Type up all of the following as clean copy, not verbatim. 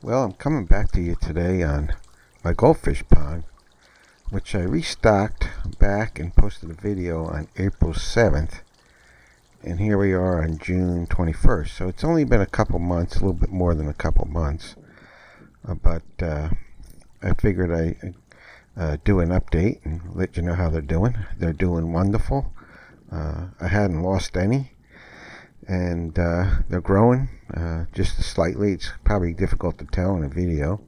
Well, I'm coming back to you today on my goldfish pond, which I restocked back and posted a video on April 7th. And here we are on June 21st. So it's only been a couple months, a little bit more than a couple months. But I figured I'd do an update and let you know how they're doing. They're doing wonderful. I hadn't lost any. And they're growing just slightly. It's probably difficult to tell in a video,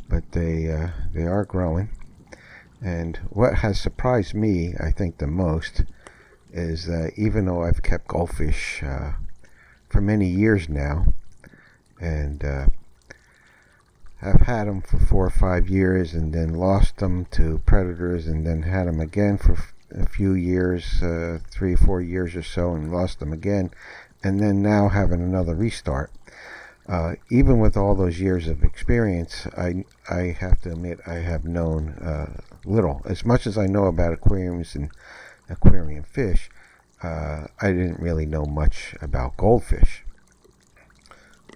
but they are growing. And what has surprised me, I think, the most is that even though I've kept goldfish for many years now, and I've had them for 4 or 5 years, and then lost them to predators, and then had them again for a few years, 3 or 4 years or so, and lost them again, and then now having another restart. Even with all those years of experience, I have to admit I have known little. As much as I know about aquariums and aquarium fish, I didn't really know much about goldfish.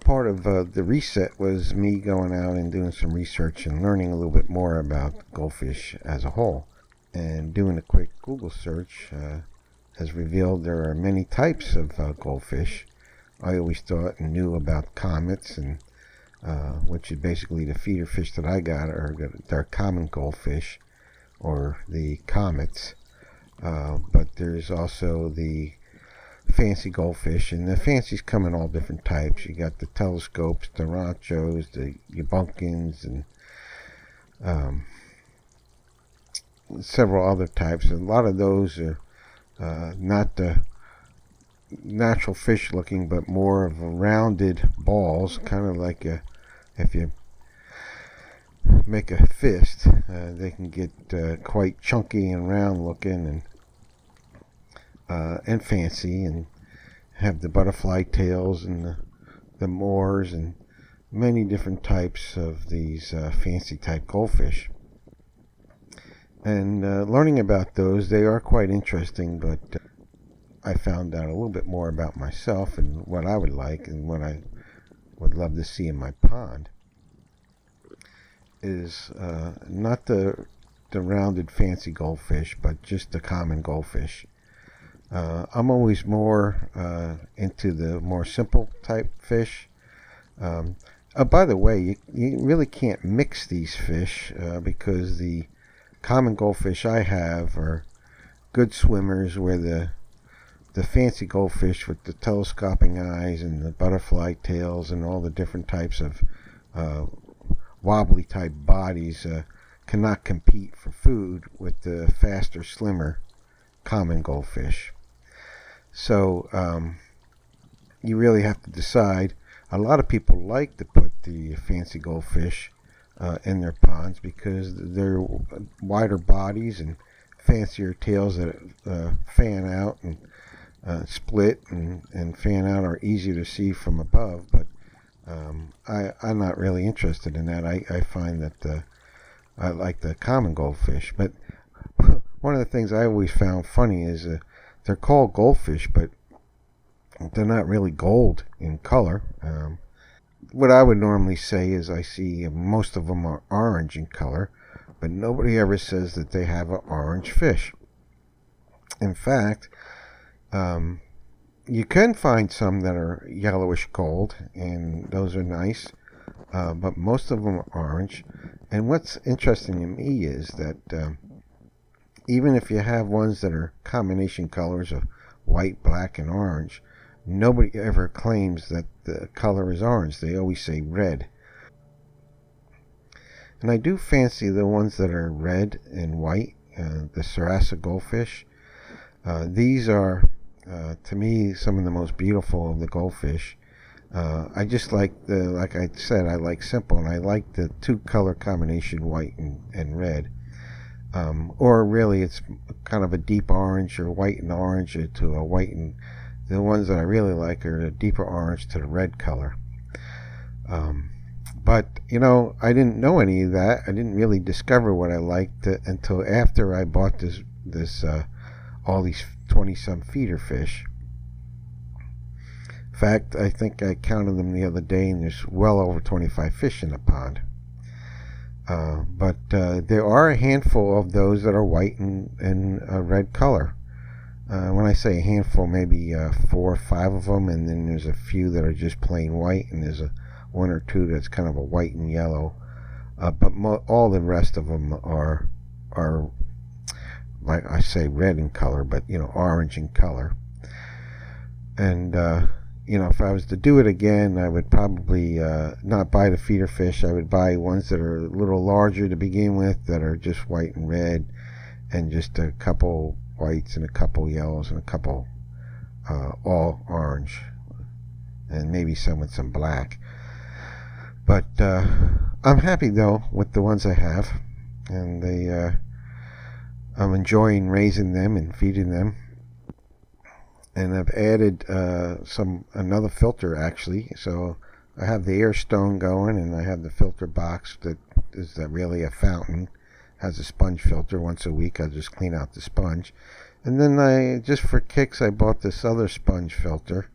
Part of the reset was me going out and doing some research and learning a little bit more about goldfish as a whole. And doing a quick Google search has revealed there are many types of goldfish. I always thought and knew about comets, and which is basically the feeder fish that I got, they're common goldfish, or the comets. But there's also the fancy goldfish, and the fancies come in all different types. You got the telescopes, the ranchos, the yabunkins, and several other types. A lot of those are not the natural fish looking, but more of a rounded balls, kind of like if you make a fist, they can get quite chunky and round looking, and fancy, and have the butterfly tails and the moors and many different types of these fancy type goldfish. And learning about those, they are quite interesting, but I found out a little bit more about myself and what I would like and what I would love to see in my pond is not the rounded fancy goldfish, but just the common goldfish. I'm always more into the more simple type fish. By the way, you really can't mix these fish because the common goldfish I have are good swimmers, where the fancy goldfish with the telescoping eyes and the butterfly tails and all the different types of wobbly type bodies cannot compete for food with the faster, slimmer common goldfish. So you really have to decide. A lot of people like to put the fancy goldfish in their ponds because they're wider bodies and fancier tails that fan out and split and fan out are easier to see from above. But I'm not really interested in that. I find that I like the common goldfish. But one of the things I always found funny is they're called goldfish, but they're not really gold in color. What I would normally say is I see most of them are orange in color, but nobody ever says that they have an orange fish. In fact, you can find some that are yellowish gold, and those are nice, but most of them are orange. And what's interesting to me is that even if you have ones that are combination colors of white, black, and orange, nobody ever claims that the color is orange. They always say red. And I do fancy the ones that are red and white, the Sarasa goldfish. These are, to me, some of the most beautiful of the goldfish. I just like like I said, I like simple, and I like the 2-color combination, white and red. Or really, it's kind of a deep orange, or white and orange, or to a white and... The ones that I really like are a deeper orange to the red color. But, I didn't know any of that. I didn't really discover what I liked until after I bought all these 20-some feeder fish. fact, I think I counted them the other day, and there's well over 25 fish in the pond. But there are a handful of those that are white and red color. When I say a handful, maybe 4 or 5 of them, and then there's a few that are just plain white, and there's one or two that's kind of a white and yellow. But all the rest of them are, like I say, red in color, but orange in color. And if I was to do it again, I would probably not buy the feeder fish. I would buy ones that are a little larger to begin with, that are just white and red, and just a couple whites and a couple yellows and a couple all orange, and maybe some with some black. But I'm happy though with the ones I have, and I'm enjoying raising them and feeding them. And I've added another filter actually. So I have the air stone going, and I have the filter box that is really a fountain. Has a sponge filter. Once a week I just clean out the sponge. And then just for kicks, I bought this other sponge filter.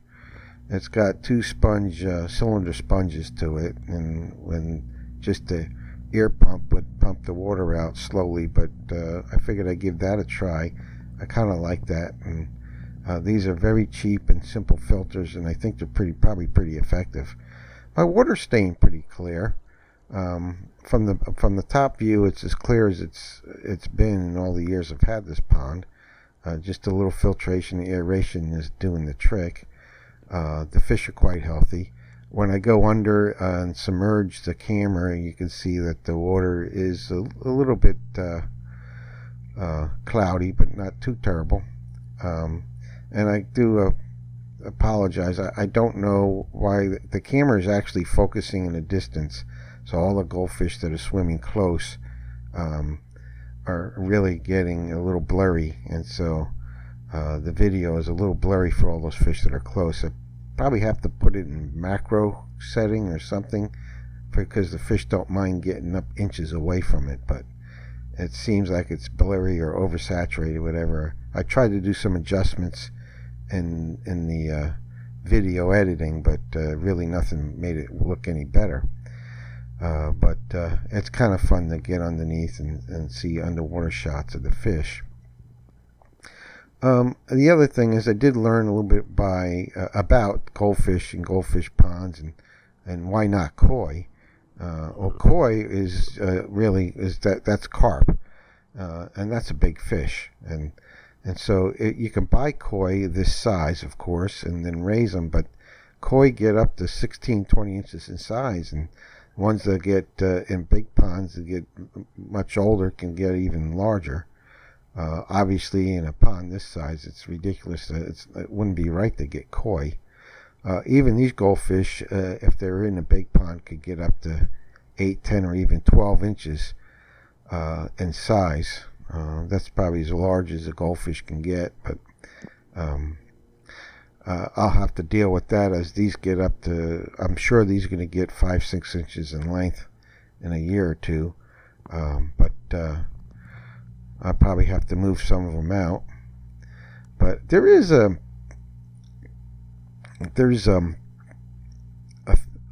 It's got 2 cylinder sponges to it, and when just the air pump would pump the water out slowly, but I figured I'd give that a try. I kind of like that, and these are very cheap and simple filters, and I think they're probably pretty effective. My water's staying pretty clear. From the top view, it's as clear as it's been in all the years I've had this pond. Just a little filtration, the aeration is doing the trick. The fish are quite healthy. When I go under and submerge the camera, you can see that the water is a little bit cloudy, but not too terrible. And I do apologize. I don't know why the camera is actually focusing in the distance, so all the goldfish that are swimming close are really getting a little blurry, and so the video is a little blurry for all those fish that are close. I probably have to put it in macro setting or something, because the fish don't mind getting up inches away from it, but it seems like it's blurry or oversaturated, whatever. I tried to do some adjustments in the video editing, but really nothing made it look any better. But it's kind of fun to get underneath and see underwater shots of the fish. The other thing is, I did learn a little bit about goldfish and goldfish ponds, and why not koi. Well, koi is that's carp, and that's a big fish, and so you can buy koi this size, of course, and then raise them. But koi get up to 16, 20 inches in size, and ones that get in big ponds that get much older can get even larger. Obviously, in a pond this size, it's ridiculous. It wouldn't be right to get koi. Even these goldfish, if they're in a big pond, could get up to 8, 10, or even 12 inches in size. That's probably as large as a goldfish can get, but I'll have to deal with that as these get up to, I'm sure these are going to get 5, 6 inches in length in a year or two, but I'll probably have to move some of them out. But there's a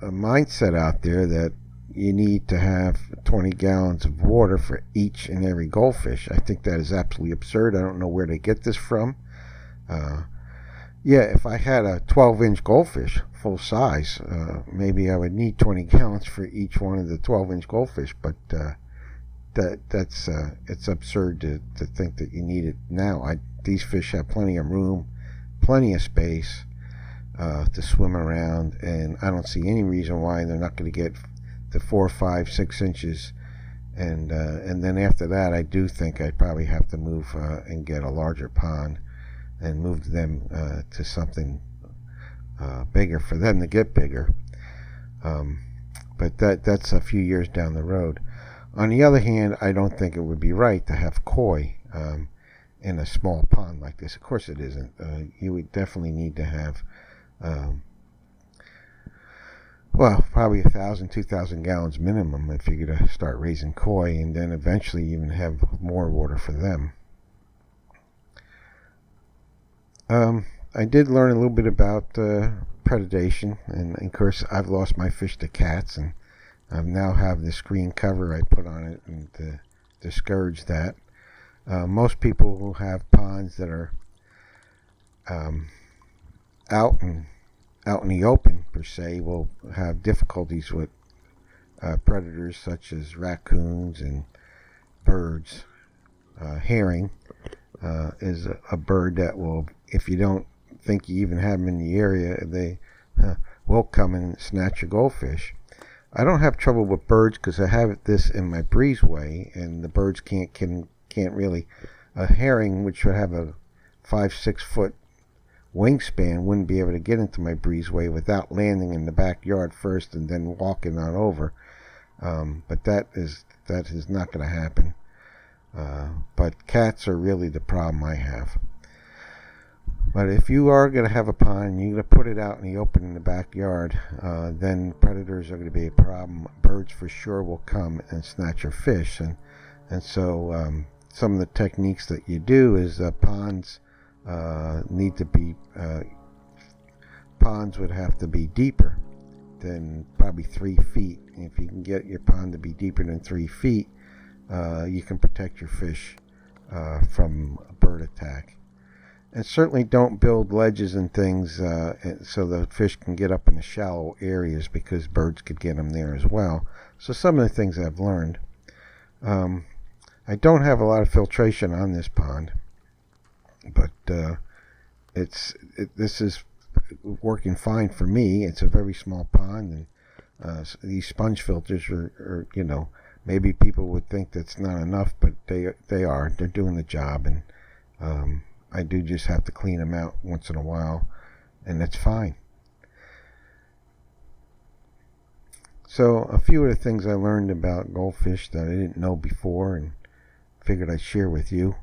mindset out there that you need to have 20 gallons of water for each and every goldfish. I think that is absolutely absurd. I don't know where they get this from. If I had a 12-inch goldfish, full size, maybe I would need 20 gallons for each one of the 12-inch goldfish, but it's absurd to think that you need it now. These fish have plenty of room, plenty of space to swim around, and I don't see any reason why they're not going to get the 4, 5, 6 inches, and then after that, I do think I'd probably have to move and get a larger pond and move them to something bigger for them to get bigger. But that's a few years down the road. On the other hand, I don't think it would be right to have koi in a small pond like this. Of course it isn't. You would definitely need to have probably 1,000, 2,000 gallons minimum if you're going to start raising koi, and then eventually even have more water for them. I did learn a little bit about predation, and of course I've lost my fish to cats, and I now have this green cover I put on it and to discourage that. Most people who have ponds that are out in the open per se will have difficulties with predators such as raccoons and birds. Herring is a bird that will, if you don't think you even have them in the area, they will come and snatch your goldfish. I don't have trouble with birds because I have this in my breezeway, and the birds can't really. A herring, which would have a 5-6 foot wingspan, wouldn't be able to get into my breezeway without landing in the backyard first and then walking on over. But that is not going to happen. But cats are really the problem I have. But if you are going to have a pond and you're going to put it out in the open in the backyard, then predators are going to be a problem. Birds for sure will come and snatch your fish. And so some of the techniques that you do is ponds need to be, ponds would have to be deeper than probably 3 feet. And if you can get your pond to be deeper than 3 feet, you can protect your fish from a bird attack. And certainly don't build ledges and things so the fish can get up in the shallow areas, because birds could get them there as well. So some of the things I've learned. I don't have a lot of filtration on this pond, but this is working fine for me. It's a very small pond, and these sponge filters are maybe people would think that's not enough, but they are. They're doing the job, and I do just have to clean them out once in a while, and that's fine. So a few of the things I learned about goldfish that I didn't know before, and figured I'd share with you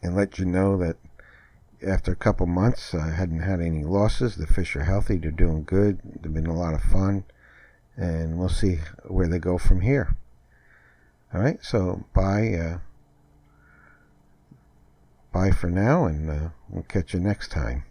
and let you know that after a couple months I hadn't had any losses. The fish are healthy, they're doing good, they've been a lot of fun, and we'll see where they go from here. Alright, so bye for now, and we'll catch you next time.